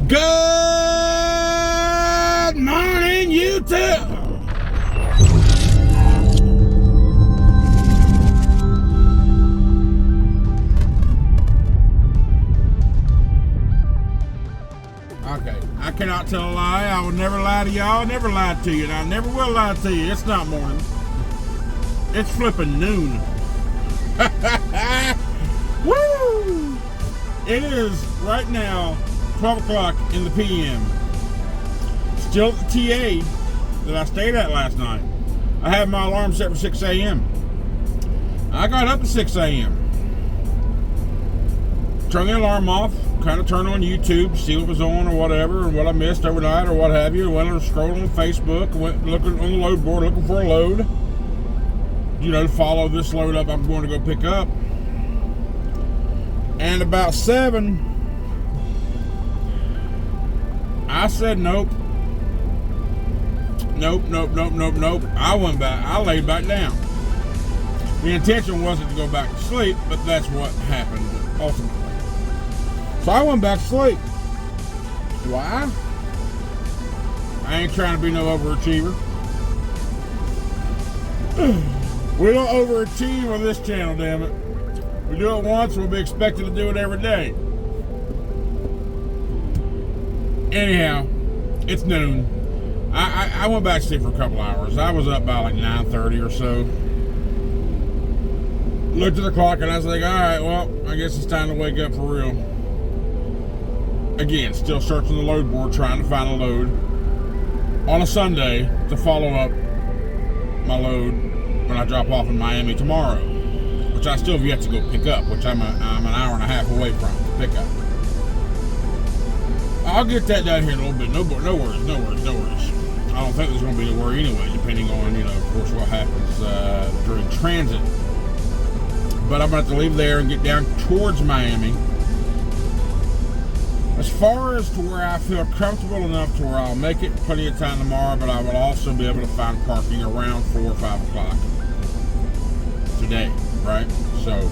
Good morning, YouTube. Okay, I cannot tell a lie. I will never lie to y'all. I never lied to you, and I never will lie to you. It's not morning. It's flipping noon. Woo! It is right now 12 o'clock in the PM. Still at the TA that I stayed at last night. I had my alarm set for 6 a.m. I got up at 6 a.m. Turned the alarm off, kind of turned on YouTube, see what was on or whatever, and what I missed overnight or what have you. Went and scrolled on Facebook, went looking on the load board, looking for a load. You know, to follow this load up I'm going to go pick up. And about 7, I said nope. Nope. I went back, I laid back down. The intention wasn't to go back to sleep, but that's what happened ultimately. So I went back to sleep. Why? I ain't trying to be no overachiever. We don't overachieve on this channel, damn it. We do it once, we'll be expected to do it every day. Anyhow, it's noon. I went back to sleep for a couple hours. I was up by like 9:30 or so. Looked at the clock and I was like, alright, well, I guess it's time to wake up for real. Again, still searching the load board, trying to find a load on a Sunday to follow up my load when I drop off in Miami tomorrow, which I still have yet to go pick up, which I'm an hour and a half away from to pick up. I'll get that done here in a little bit. No worries. I don't think there's going to be a worry anyway, depending on, you know, of course, what happens during transit. But I'm going to have to leave there and get down towards Miami. As far as to where I feel comfortable enough to where I'll make it plenty of time tomorrow, but I will also be able to find parking around 4 or 5 o'clock today, right? So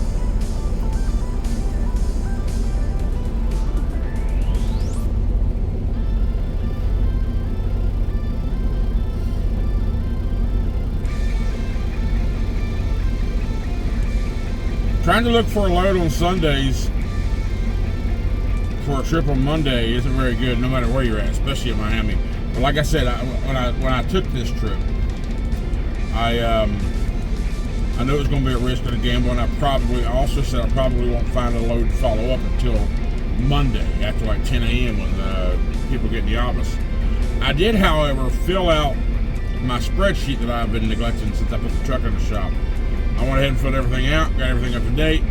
trying to look for a load on Sundays for a trip on Monday isn't very good, no matter where you're at, especially in Miami. But like I said, when I took this trip, I knew it was going to be a risk and a gamble, and I also said I probably won't find a load to follow up until Monday after like 10 a.m. when people get in the office. I did, however, fill out my spreadsheet that I've been neglecting since I put the truck in the shop. I went ahead and filled everything out, got everything up to date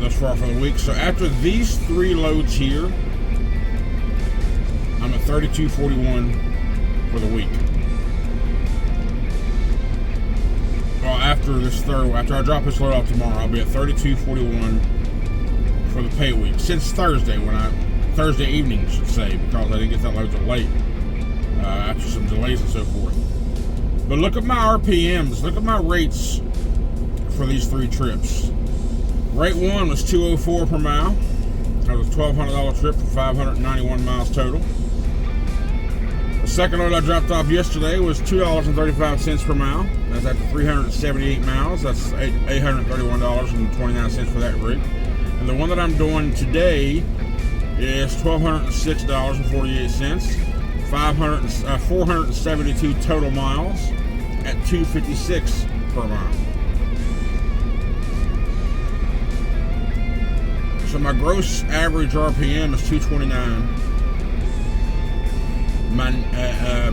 thus far for the week. So after these 3 loads here, I'm at 32.41 for the week. Well, after I drop this load off tomorrow, I'll be at 32.41 for the pay week. Since Thursday, Thursday evening, I should say, because I didn't get that load till late after some delays and so forth. But look at my RPMs, look at my rates for these 3 trips. Rate 1 was $204 per mile. That was a $1,200 trip for 591 miles total. The second load I dropped off yesterday was $2.35 per mile. That's after 378 miles. That's $831.29 for that rate. And the one that I'm doing today is $1,206.48. 472 total miles at $256 per mile. So my gross average RPM is 229.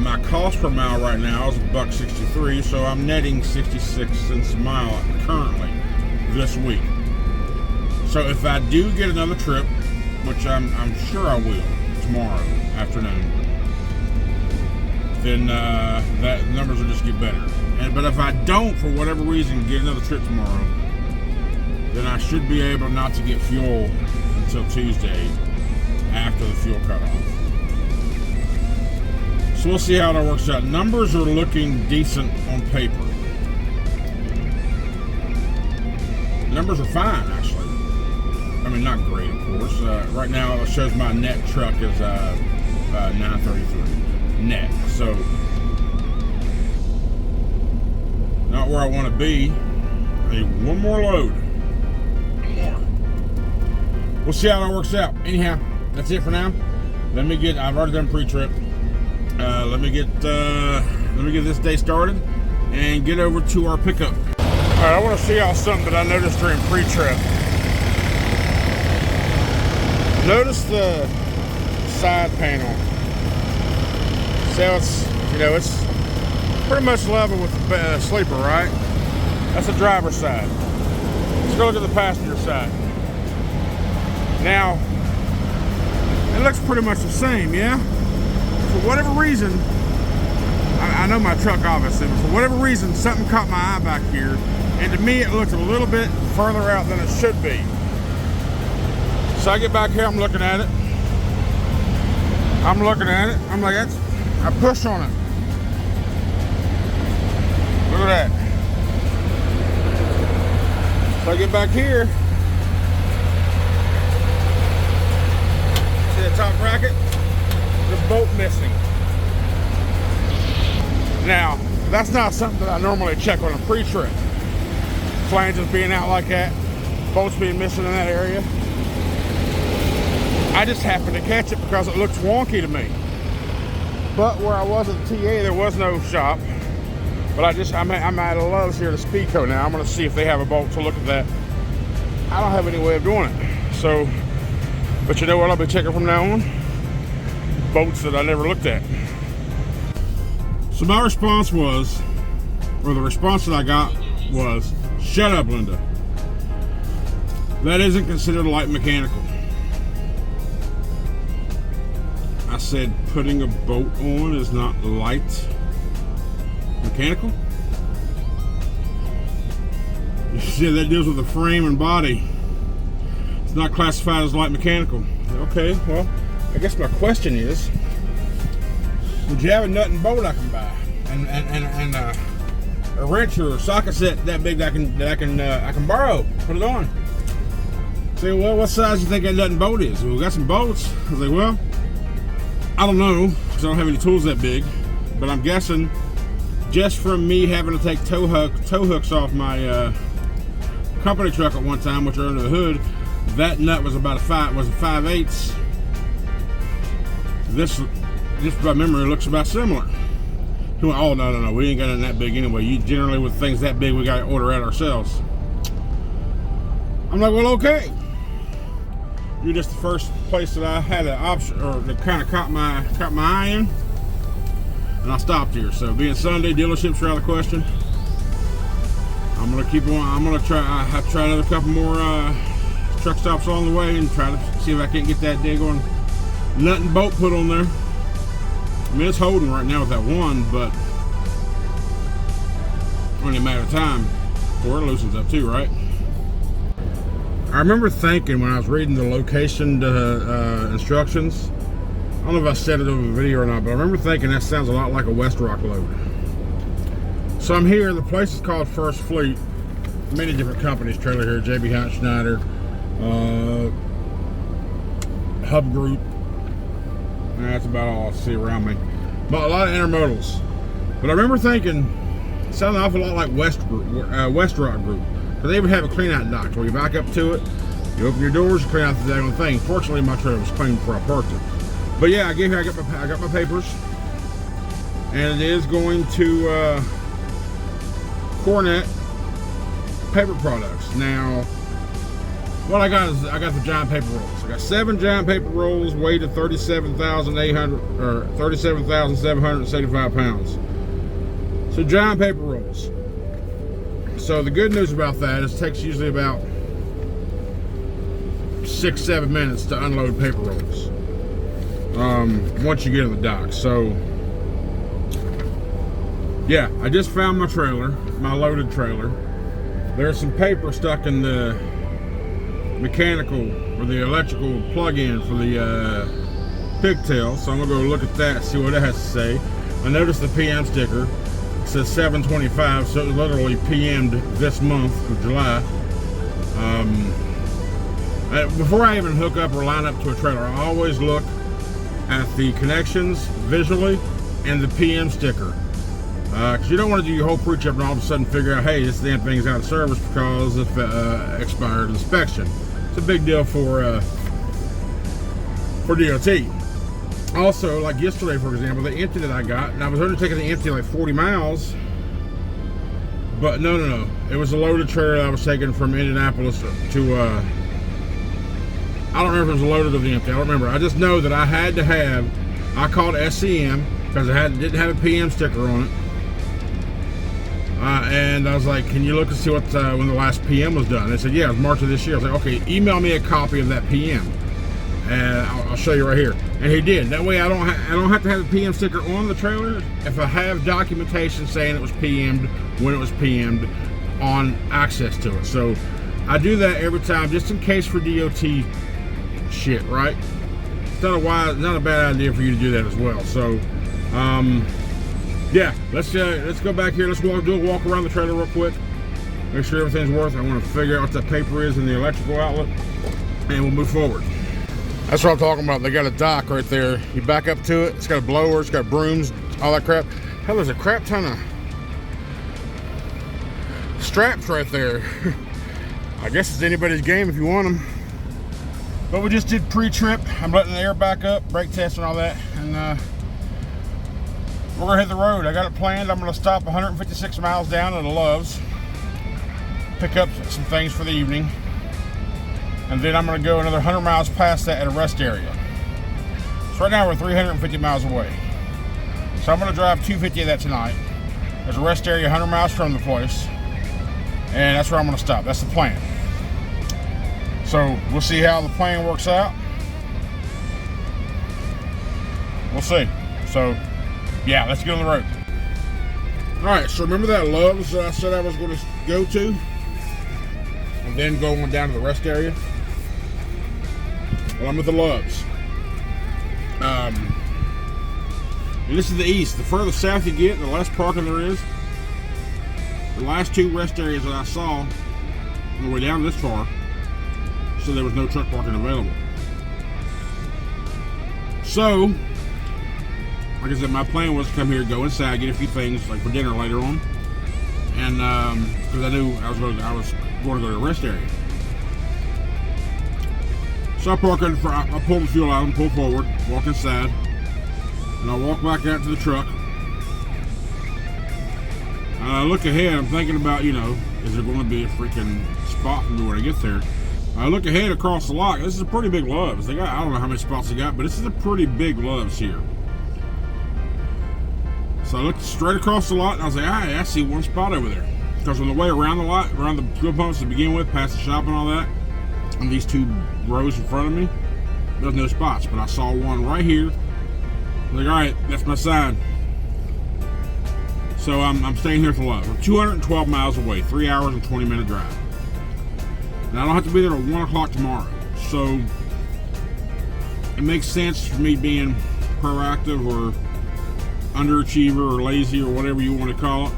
My cost per mile right now is $1.63, so I'm netting 66 cents a mile currently this week. So if I do get another trip, which I'm sure I will tomorrow afternoon, then that numbers will just get better. But if I don't, for whatever reason, get another trip tomorrow, then I should be able not to get fuel until Tuesday after the fuel cutoff. So we'll see how that works out. Numbers are looking decent on paper. Numbers are fine, actually. I mean, not great, of course. Right now, it shows my net truck is 933 net. So, not where I want to be. I need one more load. One more. We'll see how that works out. Anyhow, that's it for now. I've already done pre-trip. Let me get this day started and get over to our pickup. All right, I want to see y'all something that I noticed during pre-trip. Notice the side panel. So it's pretty much level with the sleeper, right? That's the driver's side. Let's go look at the passenger side. Now, it looks pretty much the same, yeah? For whatever reason, I know my truck obviously, but for whatever reason, something caught my eye back here, and to me it looked a little bit further out than it should be. So I get back here, I'm looking at it. I'm like, I push on it. Look at that. So I get back here. See the top bracket? There's a bolt missing. Now, that's not something that I normally check on a pre-trip. Flanges being out like that, bolts being missing in that area. I just happened to catch it because it looks wonky to me. But where I was at the TA, there was no shop. But I'm at a Lowe's here at Speedco now. I'm gonna see if they have a bolt to look at that. I don't have any way of doing it. So, but you know what I'll be checking from now on? Bolts that I never looked at. So my response was, or the response that I got was, shut up, Linda. That isn't considered light mechanical. I said putting a bolt on is not light mechanical. You said that deals with the frame and body. It's not classified as light mechanical. Okay, well, I guess my question is, would you have a nut and bolt I can buy, and a wrench or a socket set that big that I can borrow, put it on? Say, well, what size do you think that nut and bolt is? Well, we got some bolts. I was like, well, I don't know, because I don't have any tools that big, but I'm guessing just from me having to take tow hooks off my company truck at one time, which are under the hood, that nut was about a 5/8. This, just by memory, looks about similar. He went, oh, no, we ain't got it that big anyway. You generally, with things that big, we got to order it ourselves. I'm like, well, okay. You're just the first place that I had an option, or that kind of caught my eye in, and I stopped here. So being Sunday, dealerships are out of the question. I'm gonna keep on. I have to try another couple more truck stops along the way and try to see if I can't get that daggone nut and bolt put on there. I mean, it's holding right now with that one, but only a matter of time before it loosens up too, right? I remember thinking when I was reading the location instructions, I don't know if I said it over the video or not, but I remember thinking that sounds a lot like a West Rock load. So I'm here, the place is called First Fleet. Many different companies trailer here, JB Hunt, Schneider, Hub Group. That's about all I see around me. But a lot of intermodals. But I remember thinking, it sounded an awful lot like West Rock Group. Because they would have a clean out dock where you back up to it, you open your doors, you clean out the daggone thing. Fortunately, my trailer was clean before I parked it. But yeah, I got my papers, and it is going to Cornet Paper Products. Now, what I got is I got the giant paper rolls. I got 7 giant paper rolls, weighed at 37,775 pounds. So giant paper rolls. So the good news about that is it takes usually about 6-7 minutes to unload paper rolls once you get in the dock. So yeah, I just found my trailer, my loaded trailer. There's some paper stuck in the mechanical or the electrical plug-in for the pigtail, so I'm gonna go look at that, see what it has to say. I noticed the PM sticker. It says 7/25, so it was literally PM'd this month of July. Before I even hook up or line up to a trailer, I always look at the connections visually and the PM sticker. Because you don't want to do your whole pre-trip and all of a sudden figure out, hey, this damn thing's out of service because of expired inspection. It's a big deal for DOT. Also, like yesterday, for example, the empty that I got, and I was only taking the empty like 40 miles, but no. It was a loaded trailer that I was taking from Indianapolis to, I don't remember if it was loaded or the empty, I don't remember. I just know that I had to have, I called SCM because it didn't have a PM sticker on it. And I was like, can you look and see what when the last PM was done? They said, yeah, it was March of this year. I was like, okay, email me a copy of that PM, and I'll show you right here. And he did. That way, I don't have to have the PM sticker on the trailer if I have documentation saying it was PM'd when it was PM'd on access to it. So I do that every time, just in case for DOT shit, right? It's not a bad idea for you to do that as well. So. Yeah, let's go back here. Let's do a walk around the trailer real quick. Make sure everything's worth. I want to figure out what that paper is in the electrical outlet, and we'll move forward. That's what I'm talking about. They got a dock right there. You back up to it. It's got a blower. It's got brooms. All that crap. Hell, there's a crap ton of straps right there. I guess it's anybody's game if you want them. But we just did pre-trip. I'm letting the air back up, brake test and all that, and we're gonna hit the road. I got it planned. I'm gonna stop 156 miles down at the Loves, pick up some things for the evening, and then I'm gonna go another 100 miles past that at a rest area. So right now we're 350 miles away. So I'm gonna drive 250 of that tonight. There's a rest area 100 miles from the place, and that's where I'm gonna stop. That's the plan. So we'll see how the plan works out. We'll see. So. Yeah, let's get on the road. Alright, so remember that Love's I said I was going to go to? And then going down to the rest area? Well, I'm at the Love's. And this is the east. The further south you get, the less parking there is. The last two rest areas that I saw on the way down this far, so there was no truck parking available. So, like I said, my plan was to come here, go inside, get a few things like for dinner later on, and because I knew I was going to go to the rest area. So I pull the fuel out and pull forward, walk inside, and I walk back out to the truck. And I look ahead. I'm thinking about, is there going to be a freaking spot for me when I get there? I look ahead across the lot. This is a pretty big Love's. I don't know how many spots they got, but this is a pretty big Love's here. So I looked straight across the lot and I was like, I see one spot over there. Because on the way around the lot, around the fuel pumps to begin with, past the shop and all that, and these two rows in front of me, there's no spots. But I saw one right here. I was like, all right, that's my sign. So I'm staying here for love. I'm 212 miles away, 3 hours and 20-minute drive. Now I don't have to be there at 1 o'clock tomorrow. So it makes sense for me being proactive or underachiever or lazy or whatever you want to call it.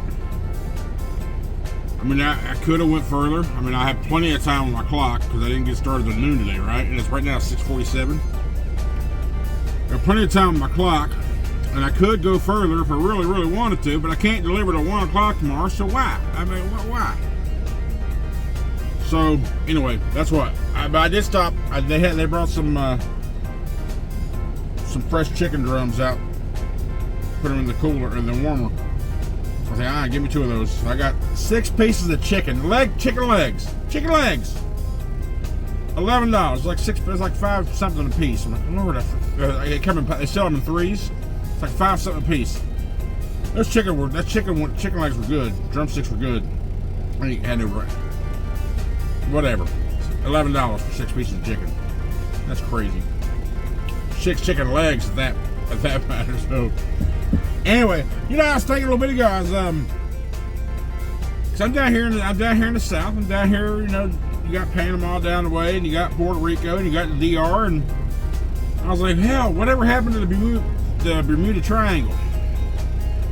I mean, I could have went further. I mean, I have plenty of time on my clock because I didn't get started at noon today, right? And it's right now 6:47. I have plenty of time on my clock, and I could go further if I really, really wanted to, but I can't deliver at 1 o'clock tomorrow, so why? I mean, why? So, anyway, that's what. But I did stop. They brought some fresh chicken drums out. Put them in the cooler and then warmer. I said, give me 2 of those. So I got 6 pieces of chicken legs. $11. It's like 5 something a piece. I'm like, Lord, they sell them in 3s. It's like 5 something a piece. Those chicken legs were good. Drumsticks were good. I had no right. Whatever. $11 for 6 pieces of chicken. That's crazy. 6 chicken legs at that matter. So anyway, I was thinking a little bit ago, cause I'm down here in the south. I'm down here, you got Panama down the way, and you got Puerto Rico, and you got the DR, and I was like, hell, whatever happened to the Bermuda Triangle?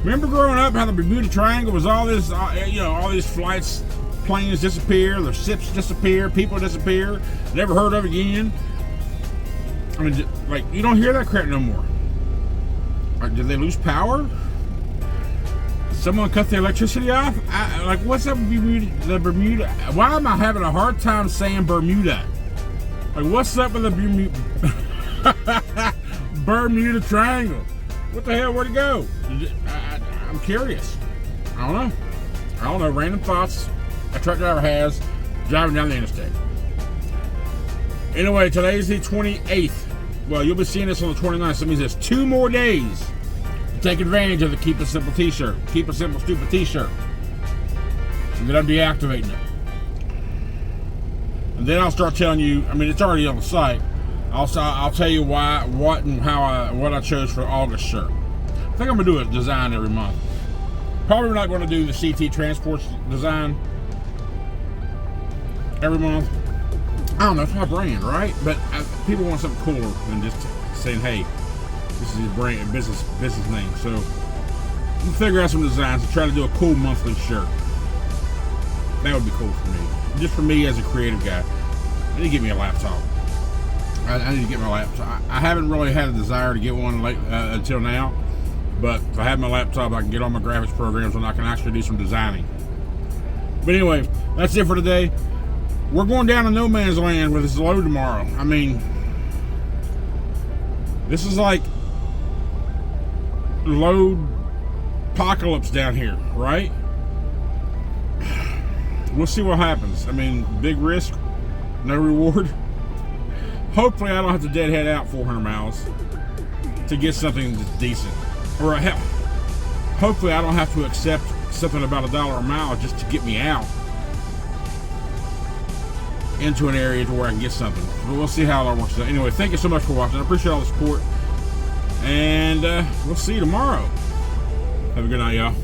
Remember growing up how the Bermuda Triangle was all this, all these planes planes disappear, their ships disappear, people disappear, never heard of again. I mean, like, you don't hear that crap no more. Did they lose power? Did someone cut the electricity off? Like, what's up with the Bermuda? Why am I having a hard time saying Bermuda? Like, what's up with the Bermuda Triangle? What the hell? Where'd it go? I'm curious. I don't know. Random thoughts a truck driver has driving down the interstate. Anyway, today's the 28th. Well, you'll be seeing this on the 29th. So that means there's 2 more days to take advantage of the Keep It Simple t-shirt. Keep It Simple Stupid t-shirt. And then I'm deactivating it. And then I'll start telling you, I mean, it's already on the site. I'll tell you why, what, and how what I chose for the August shirt. I think I'm gonna do a design every month. Probably not going to do the CT Transports design every month. I don't know, it's my brand, right? But people want something cooler than just saying, "Hey, this is his brand, business name." So we'll figure out some designs and try to do a cool monthly shirt. That would be cool for me, just for me as a creative guy. I need to get me a laptop. I need to get my laptop. I haven't really had a desire to get one until now, but if I have my laptop, I can get on my graphics programs and I can actually do some designing. But anyway, that's it for today. We're going down to no man's land with this load tomorrow. I mean, this is like load apocalypse down here, right? We'll see what happens. I mean, big risk, no reward. Hopefully I don't have to deadhead out 400 miles to get something that's decent. Or hell, hopefully I don't have to accept something about $1 a mile just to get me out into an area to where I can get something. But we'll see how it all works out. Anyway, thank you so much for watching. I appreciate all the support. And we'll see you tomorrow. Have a good night, y'all.